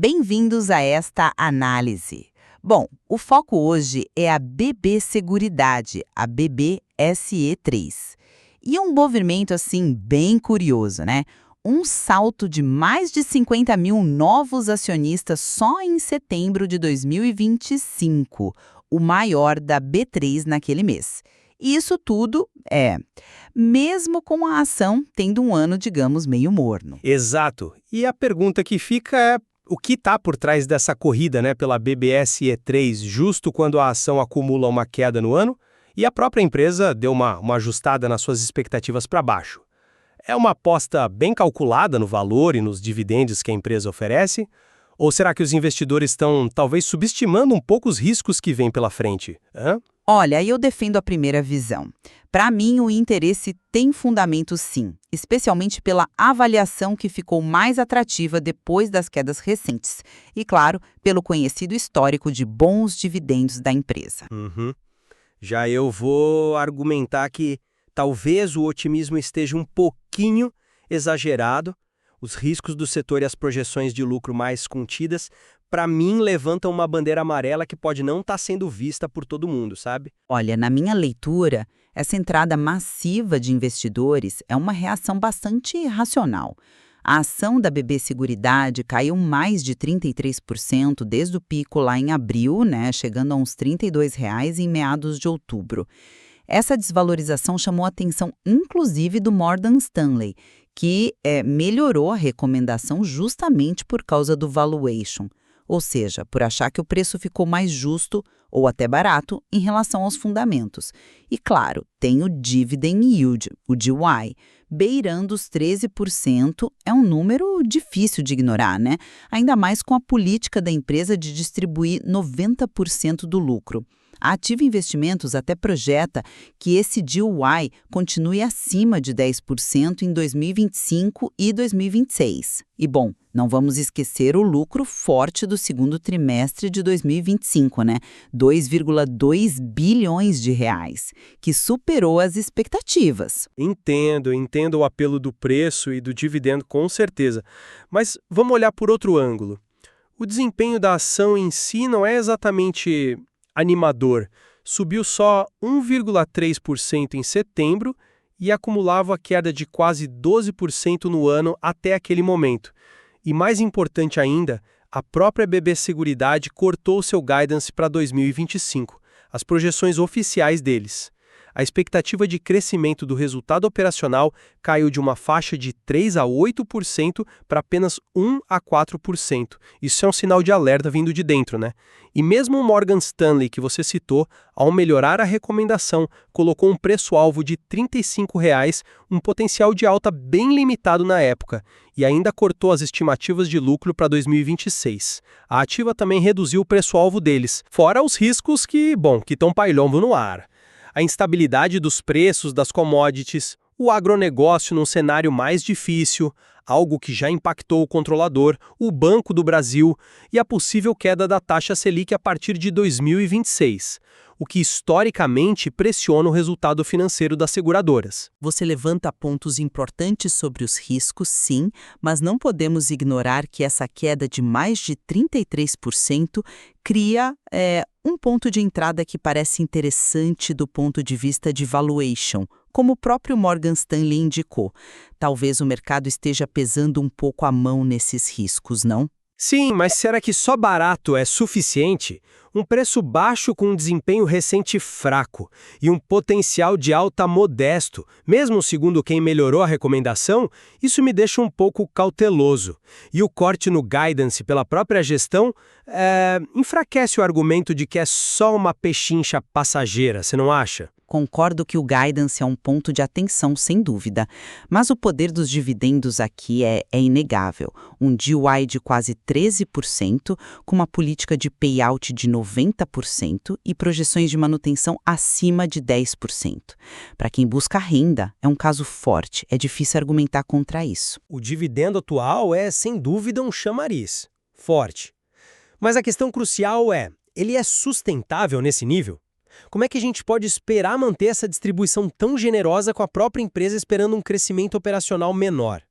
Bem-vindos a esta análise. Bom, o foco hoje é a BB Seguridade, a BBSE3. E um movimento, assim, bem curioso, né? Um salto de mais de 50 mil novos acionistas só em setembro de 2025, o maior da B3 naquele mês. E isso tudo mesmo com a ação tendo um ano, digamos, meio morno. Exato. E a pergunta que fica é o que está por trás dessa corrida, né, pela BBSE3, justo quando a ação acumula uma queda no ano e a própria empresa deu uma ajustada nas suas expectativas para baixo. É uma aposta bem calculada no valor e nos dividendos que a empresa oferece? Ou será que os investidores estão talvez subestimando um pouco os riscos que vêm pela frente? Olha, eu defendo a primeira visão. Para mim, o interesse tem fundamento sim, especialmente pela avaliação que ficou mais atrativa depois das quedas recentes. E, claro, pelo conhecido histórico de bons dividendos da empresa. Já eu vou argumentar que talvez o otimismo esteja um pouquinho exagerado. Os riscos do setor e as projeções de lucro mais contidas, para mim, levantam uma bandeira amarela que pode não estar sendo vista por todo mundo, sabe? Olha, na minha leitura, essa entrada massiva de investidores é uma reação bastante racional. A ação da BB Seguridade caiu mais de 33% desde o pico lá em abril, né, chegando a uns R$ 32,00 em meados de outubro. Essa desvalorização chamou a atenção inclusive do Morgan Stanley, que melhorou a recomendação justamente por causa do valuation, ou seja, por achar que o preço ficou mais justo ou até barato em relação aos fundamentos. E claro, tem o Dividend Yield, o DY, beirando os 13%, é um número difícil de ignorar, né? Ainda mais com a política da empresa de distribuir 90% do lucro. A Ativa Investimentos até projeta que esse DY continue acima de 10% em 2025 e 2026. E, bom, não vamos esquecer o lucro forte do segundo trimestre de 2025, né? 2,2 bilhões de reais, que superou as expectativas. Entendo o apelo do preço e do dividendo com certeza. Mas vamos olhar por outro ângulo. O desempenho da ação em si não é exatamente animador. Subiu só 1,3% em setembro e acumulava queda de quase 12% no ano até aquele momento. E mais importante ainda, a própria BB Seguridade cortou seu guidance para 2025, as projeções oficiais deles. A expectativa de crescimento do resultado operacional caiu de uma faixa de 3 a 8% para apenas 1 a 4%. Isso é um sinal de alerta vindo de dentro, né? E mesmo o Morgan Stanley, que você citou, ao melhorar a recomendação, colocou um preço-alvo de R$ 35,00, um potencial de alta bem limitado na época, e ainda cortou as estimativas de lucro para 2026. A Ativa também reduziu o preço-alvo deles, fora os riscos que estão pairando no ar. A instabilidade dos preços das commodities, o agronegócio num cenário mais difícil, algo que já impactou o controlador, o Banco do Brasil e a possível queda da taxa Selic a partir de 2026, o que historicamente pressiona o resultado financeiro das seguradoras. Você levanta pontos importantes sobre os riscos, sim, mas não podemos ignorar que essa queda de mais de 33% cria um ponto de entrada que parece interessante do ponto de vista de valuation, como o próprio Morgan Stanley indicou. Talvez o mercado esteja pesando um pouco a mão nesses riscos, não? Sim, mas será que só barato é suficiente? Um preço baixo com um desempenho recente fraco e um potencial de alta modesto, mesmo segundo quem melhorou a recomendação, isso me deixa um pouco cauteloso. E o corte no guidance pela própria gestão enfraquece o argumento de que é só uma pechincha passageira, você não acha? Concordo que o guidance é um ponto de atenção, sem dúvida, mas o poder dos dividendos aqui é inegável. Um DY de quase 13%, com uma política de payout de 90% e projeções de manutenção acima de 10%. Para quem busca renda, é um caso forte, é difícil argumentar contra isso. O dividendo atual é, sem dúvida, um chamariz. Forte. Mas a questão crucial é, ele é sustentável nesse nível? Como é que a gente pode esperar manter essa distribuição tão generosa com a própria empresa esperando um crescimento operacional menor?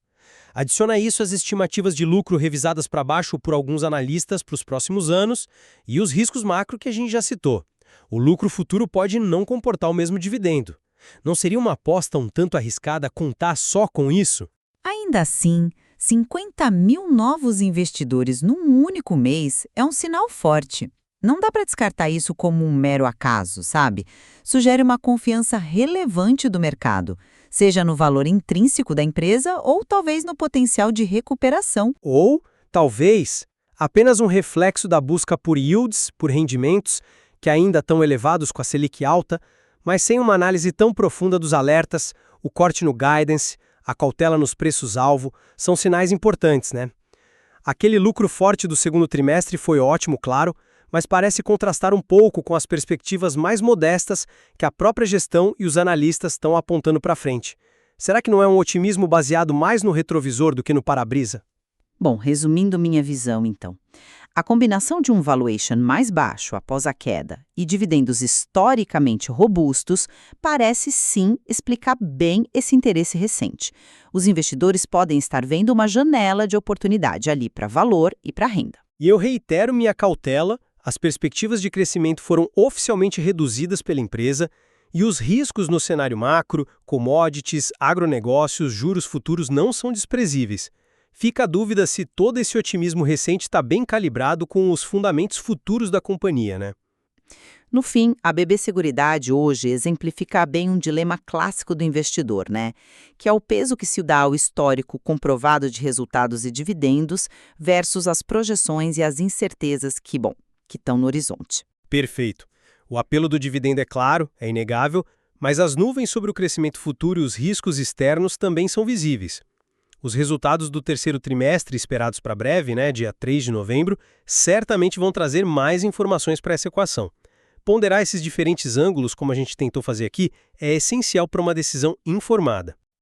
Adiciona a isso as estimativas de lucro revisadas para baixo por alguns analistas para os próximos anos e os riscos macro que a gente já citou. O lucro futuro pode não comportar o mesmo dividendo. Não seria uma aposta um tanto arriscada contar só com isso? Ainda assim, 50 mil novos investidores num único mês é um sinal forte. Não dá para descartar isso como um mero acaso, sabe? Sugere uma confiança relevante do mercado, seja no valor intrínseco da empresa ou talvez no potencial de recuperação. Ou, talvez, apenas um reflexo da busca por yields, por rendimentos, que ainda estão elevados com a Selic alta, mas sem uma análise tão profunda dos alertas, o corte no guidance, a cautela nos preços-alvo, são sinais importantes, né? Aquele lucro forte do segundo trimestre foi ótimo, claro, mas parece contrastar um pouco com as perspectivas mais modestas que a própria gestão e os analistas estão apontando para frente. Será que não é um otimismo baseado mais no retrovisor do que no para-brisa? Bom, resumindo minha visão, então. A combinação de um valuation mais baixo após a queda e dividendos historicamente robustos parece sim explicar bem esse interesse recente. Os investidores podem estar vendo uma janela de oportunidade ali para valor e para renda. E eu reitero minha cautela, as perspectivas de crescimento foram oficialmente reduzidas pela empresa e os riscos no cenário macro, commodities, agronegócios, juros futuros não são desprezíveis. Fica a dúvida se todo esse otimismo recente está bem calibrado com os fundamentos futuros da companhia, né? No fim, a BB Seguridade hoje exemplifica bem um dilema clássico do investidor, né? Que é o peso que se dá ao histórico comprovado de resultados e dividendos versus as projeções e as incertezas que estão no horizonte. Perfeito. O apelo do dividendo é claro, é inegável, mas as nuvens sobre o crescimento futuro e os riscos externos também são visíveis. Os resultados do terceiro trimestre, esperados para breve, dia 3 de novembro, certamente vão trazer mais informações para essa equação. Ponderar esses diferentes ângulos, como a gente tentou fazer aqui, é essencial para uma decisão informada.